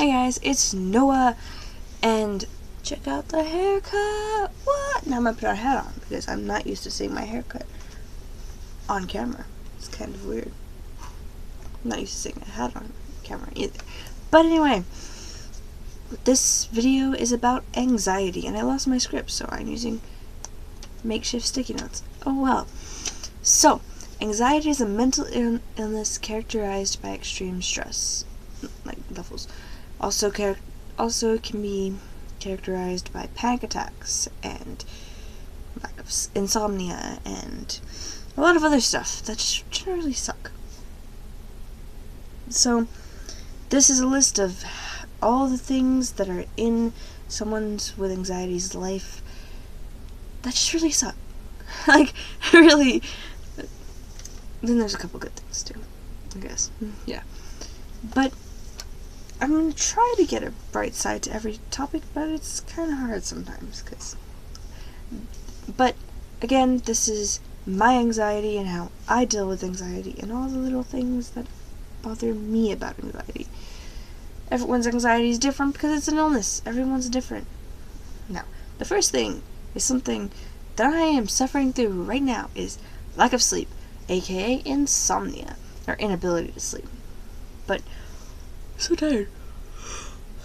Hey guys, it's Noah, and check out the haircut. What? Now I'm gonna put our hat on because I'm not used to seeing my haircut on camera. It's kind of weird. I'm not used to seeing a hat on camera either. But anyway, this video is about anxiety, and I lost my script, so I'm using makeshift sticky notes. Oh well. So, anxiety is a mental illness characterized by extreme stress, like levels. Also can be characterized by panic attacks and lack of insomnia and a lot of other stuff that just generally suck. So, this is a list of all the things that are in someone's with anxiety's life that just really suck. Like, really. Then there's a couple good things too, I guess. Yeah. But I'm going to try to get a bright side to every topic, but it's kind of hard sometimes. But, again, this is my anxiety and how I deal with anxiety and all the little things that bother me about anxiety. Everyone's anxiety is different because it's an illness. Everyone's different. Now, the first thing is something that I am suffering through right now is lack of sleep, aka insomnia, or inability to sleep. But I'm so tired.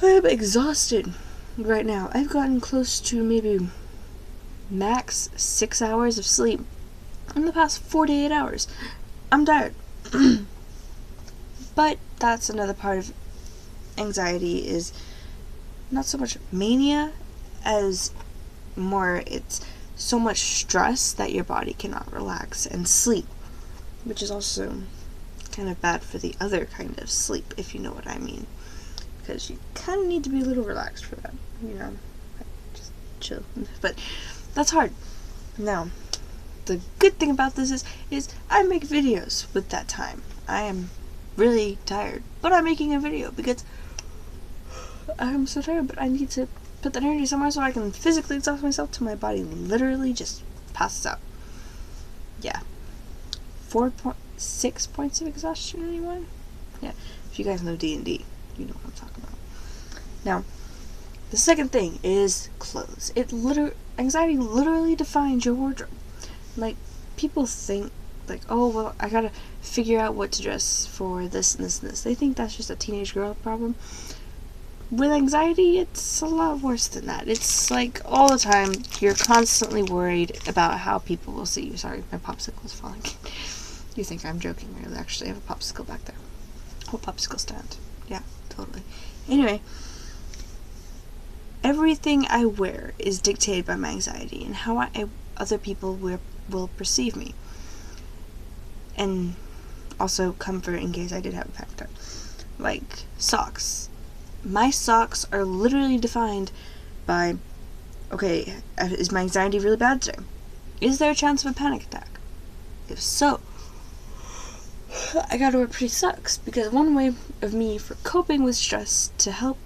I am exhausted right now. I've gotten close to maybe max 6 hours of sleep in the past 48 hours. I'm tired. But that's another part of anxiety, is not so much mania as more it's so much stress that your body cannot relax and sleep, which is also kind of bad for the other kind of sleep, if you know what I mean, because you kind of need to be a little relaxed for that, just chill. But that's hard. Now, the good thing about this is I make videos with that time. I am really tired, but I'm making a video because I'm so tired, but I need to put that energy somewhere so I can physically exhaust myself till my body literally just passes out. Yeah. 4.6 points of exhaustion, anyone? Yeah. If you guys know D&D, you know what I'm talking about. Now, the second thing is clothes. Anxiety literally defines your wardrobe. Like, people think, like, oh, well, I gotta figure out what to dress for this and this and this. They think that's just a teenage girl problem. With anxiety, it's a lot worse than that. It's like all the time, you're constantly worried about how people will see you. Sorry, my popsicle is falling. You think I'm joking, I actually have a popsicle back there. Oh, popsicle stand. Yeah, totally. Anyway, everything I wear is dictated by my anxiety and how other people will perceive me. And also comfort in case I did have a panic attack. Like socks. My socks are literally defined by, okay, is my anxiety really bad today? Is there a chance of a panic attack? If so, I gotta wear pretty socks, because one way of me for coping with stress to help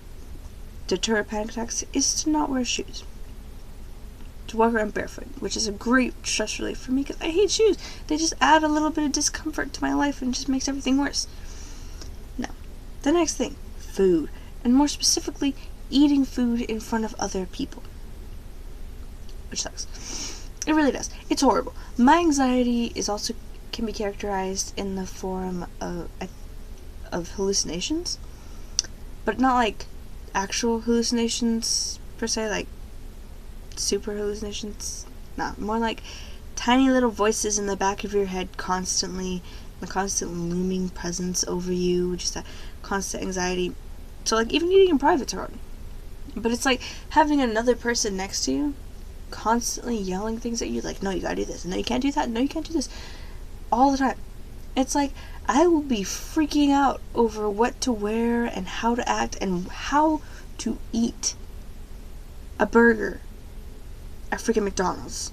deter panic attacks is to not wear shoes. To walk around barefoot, which is a great stress relief for me because I hate shoes. They just add a little bit of discomfort to my life and just makes everything worse. Now, the next thing, food. And more specifically, eating food in front of other people. Which sucks. It really does. It's horrible. My anxiety can be characterized in the form of hallucinations. But not like actual hallucinations per se, like super hallucinations. No, more like tiny little voices in the back of your head constantly, the constant looming presence over you, just that constant anxiety. So, like, even eating in private's hard. But it's like having another person next to you constantly yelling things at you, like, no, you gotta do this, no, you can't do that, no, you can't do this, all the time. It's like, I will be freaking out over what to wear and how to act and how to eat a burger at freaking McDonald's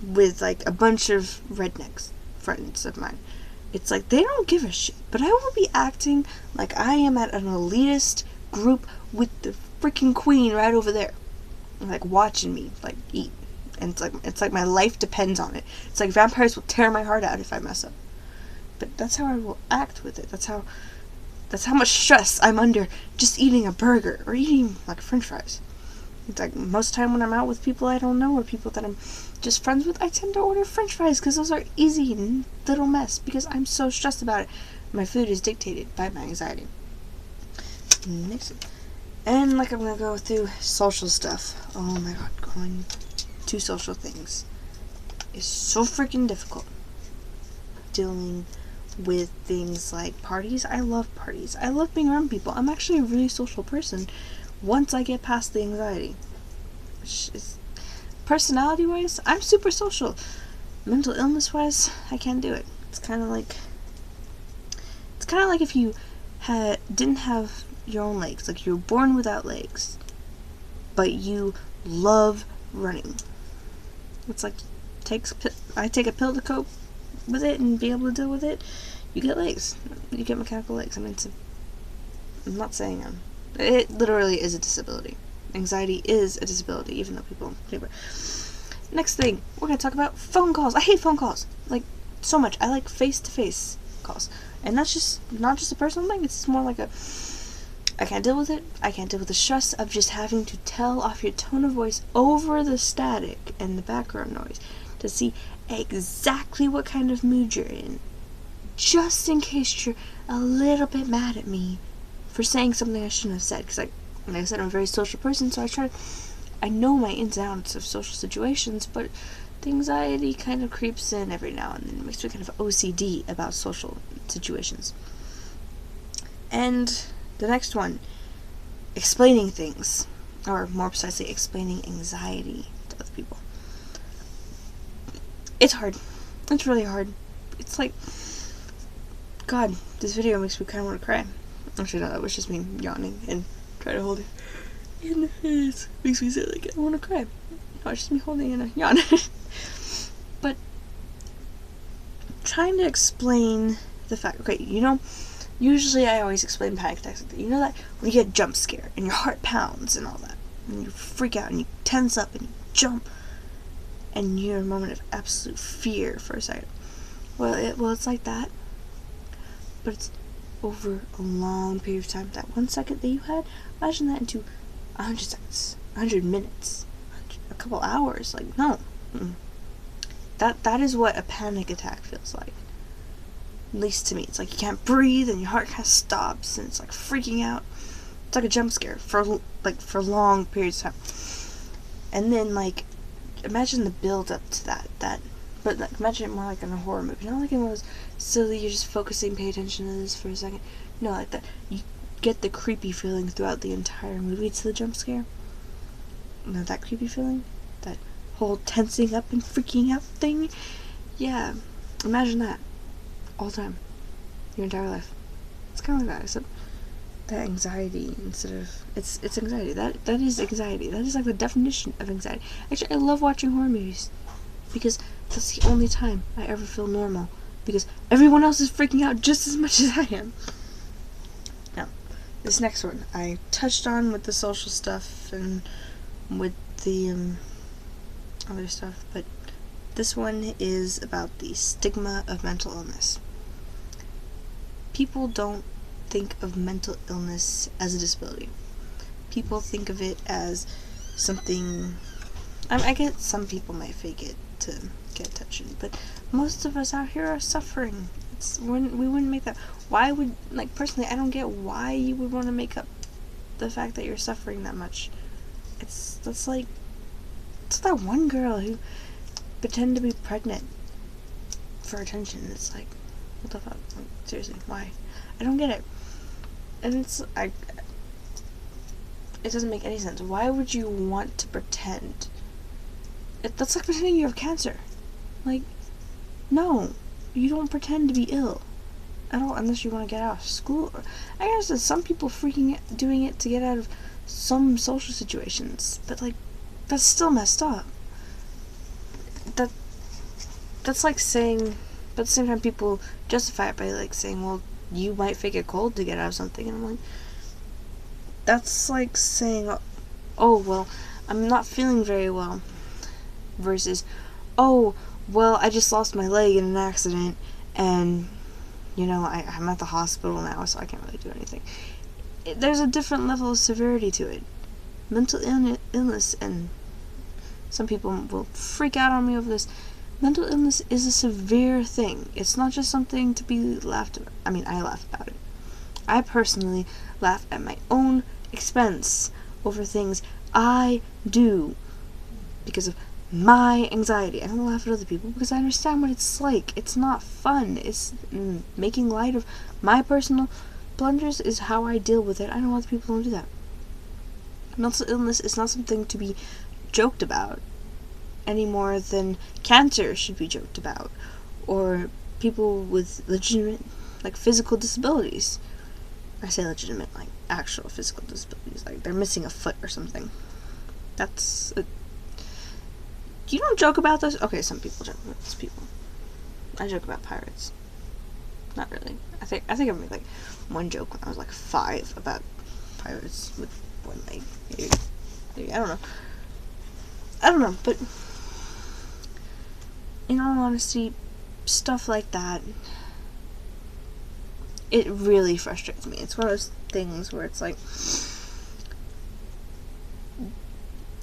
with, like, a bunch of rednecks, friends of mine. It's like, they don't give a shit, but I will be acting like I am at an elitist group with the freaking queen right over there, like, watching me, like, eat. And it's like my life depends on it. It's like vampires will tear my heart out if I mess up. But that's how I will act with it. That's how That's how much stress I'm under just eating a burger or eating like french fries. It's like most of the time when I'm out with people I don't know or people that I'm just friends with, I tend to order french fries because those are easy and little mess because I'm so stressed about it. My food is dictated by my anxiety. Next. And like I'm going to go through social stuff. Oh my god, going to social things is so freaking difficult. Dealing with things like parties. I love parties. I love being around people. I'm actually a really social person once I get past the anxiety. Which is, personality wise, I'm super social. Mental illness wise, I can't do it. It's kind of like if you didn't have your own legs, like you were born without legs, but you love running. It's like I take a pill to cope with it and be able to deal with it. You get legs. You get mechanical legs. I mean, I'm not saying it literally is a disability. Anxiety is a disability, even though people don't believe it. Next thing, we're going to talk about phone calls. I hate phone calls. Like, so much. I like face-to-face calls. And that's not just a personal thing. It's more like I can't deal with it. I can't deal with the stress of just having to tell off your tone of voice over the static and the background noise to see exactly what kind of mood you're in, just in case you're a little bit mad at me for saying something I shouldn't have said. Because like I said, I'm a very social person, so I know my ins and outs of social situations, but the anxiety kind of creeps in every now and then. It makes me kind of OCD about social situations. And the next one, explaining things, or more precisely, explaining anxiety to other people. It's hard. It's really hard. It's like, God, this video makes me kind of want to cry. Actually, no, that was just me yawning and trying to hold it in the face. Makes me say, like, I want to cry. No, it's just me holding in a yawn. But trying to explain the fact, okay, usually I always explain panic attacks like that. You know that when you get a jump scare and your heart pounds and all that, and you freak out and you tense up and you jump and you're in a moment of absolute fear for a second. Well, it's like that, but it's over a long period of time. That 1 second that you had, imagine that into 100 seconds, 100 minutes, a couple hours. Like, no. That is what a panic attack feels like. At least to me. It's like you can't breathe and your heart kind of stops and it's like freaking out. It's like a jump scare for long periods of time. And then like, imagine the build up to that. But like, imagine it more like in a horror movie. Not like in one of those silly, you're just focusing, pay attention to this for a second. No, like that. You get the creepy feeling throughout the entire movie to the jump scare. You know, that creepy feeling? That whole tensing up and freaking out thing? Yeah, imagine that. All the time. Your entire life. It's kind of like that, except that anxiety instead of... It's anxiety. That is anxiety. That is like the definition of anxiety. Actually, I love watching horror movies. Because that's the only time I ever feel normal. Because everyone else is freaking out just as much as I am. Now, this next one I touched on with the social stuff and with the other stuff, but this one is about the stigma of mental illness. People don't think of mental illness as a disability. People think of it as something... I get some people might fake it to get attention, but most of us out here are suffering. We wouldn't make that. Why would, like, personally, I don't get why you would want to make up the fact that you're suffering that much. It's that one girl who pretended to be pregnant for attention. It's like, what the fuck? Like, seriously, why? I don't get it. And it doesn't make any sense. Why would you want to pretend? That's like pretending you have cancer. Like, no, you don't pretend to be ill at all unless you want to get out of school. I guess there's some people doing it to get out of some social situations, but like, that's still messed up. That's like saying, but at the same time people justify it by like saying, well, you might fake a cold to get out of something, and I'm like, that's like saying, oh, well, I'm not feeling very well, versus, oh, well, I just lost my leg in an accident, and I'm at the hospital now, so I can't really do anything. There's a different level of severity to it. Mental illness, and some people will freak out on me over this. Mental illness is a severe thing. It's not just something to be laughed about. I mean, I laugh about it. I personally laugh at my own expense over things I do because of my anxiety. I don't laugh at other people because I understand what it's like. It's not fun. It's making light of my personal blunders is how I deal with it. I don't want people to do that. Mental illness is not something to be joked about any more than cancer should be joked about, or people with legitimate, like, physical disabilities. I say legitimate, like, actual physical disabilities, like they're missing a foot or something. You don't joke about this? Okay, some people joke about this. I joke about pirates. Not really. I think I made, like, one joke when I was, like, 5 about pirates with one leg. Maybe, I don't know, but in all honesty, stuff like that, it really frustrates me. It's one of those things where it's like,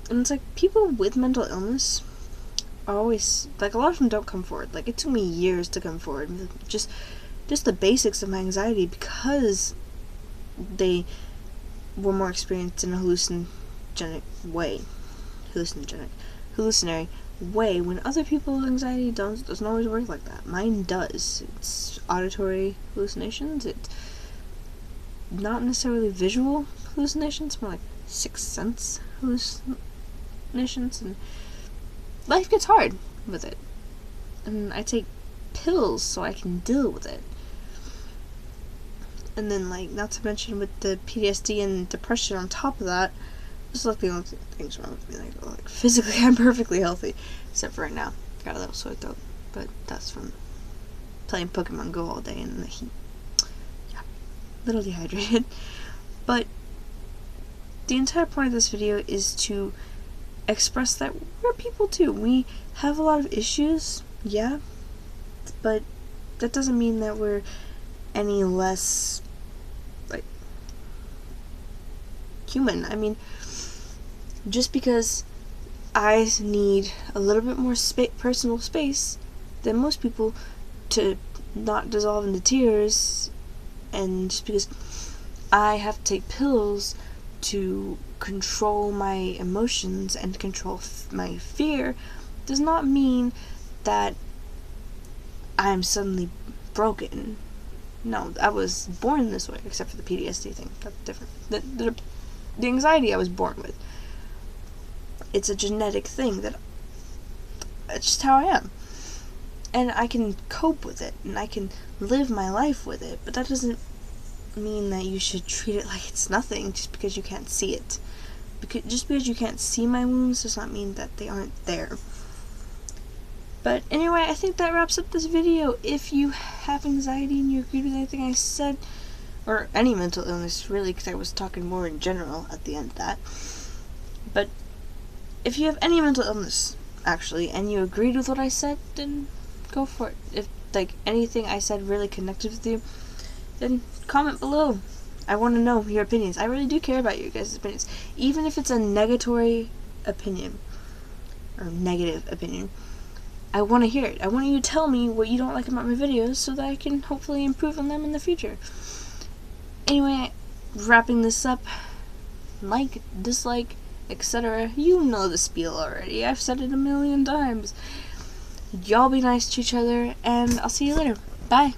and it's like, people with mental illness are always, like, a lot of them don't come forward. Like, it took me years to come forward. Just the basics of my anxiety, because they were more experienced in a hallucinatory way, when other people's anxiety doesn't always work like that. Mine does. It's auditory hallucinations. It's not necessarily visual hallucinations, more like sixth sense hallucinations, and life gets hard with it. And I take pills so I can deal with it. And then, like, not to mention with the PTSD and depression on top of that, it's like the only things wrong with me. Like, physically, I'm perfectly healthy, except for right now. Got a little sore throat, but that's from playing Pokemon Go all day in the heat. Yeah, a little dehydrated. But the entire point of this video is to express that we're people too. We have a lot of issues, yeah, but that doesn't mean that we're any less, like, human. I mean, just because I need a little bit more personal space than most people to not dissolve into tears, and just because I have to take pills to control my emotions and control my fear, does not mean that I'm suddenly broken. No, I was born this way, except for the PTSD thing. That's different. The anxiety I was born with. It's a genetic thing that it's just how I am. And I can cope with it, and I can live my life with it, but that doesn't mean that you should treat it like it's nothing just because you can't see it. Just because you can't see my wounds does not mean that they aren't there. But anyway, I think that wraps up this video. If you have anxiety and you agree with anything I said, or any mental illness, really, because I was talking more in general at the end of that. But if you have any mental illness, actually, and you agreed with what I said, then go for it. If, like, anything I said really connected with you, then comment below. I want to know your opinions. I really do care about your guys' opinions. Even if it's a negatory opinion, or negative opinion, I want to hear it. I want you to tell me what you don't like about my videos so that I can hopefully improve on them in the future. Anyway, wrapping this up, like, dislike, etc. You know the spiel already. I've said it a million times. Y'all be nice to each other, and I'll see you later. Bye.